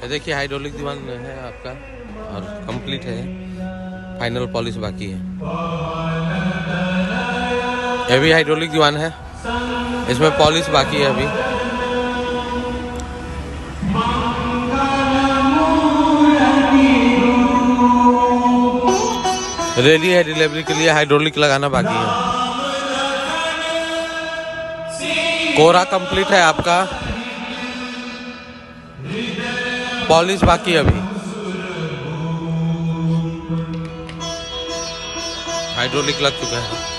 ये देखिए हाइड्रोलिक दीवान है आपका और कंप्लीट है, फाइनल पॉलिश बाकी है। ये भी हाइड्रोलिक दीवान है, इसमें पॉलिश बाकी है अभी। रेडी है डिलीवरी के लिए, हाइड्रोलिक लगाना बाकी है। कोरा कंप्लीट है आपका, पॉलिश बाकी है अभी। हाइड्रोलिक लग चुका है।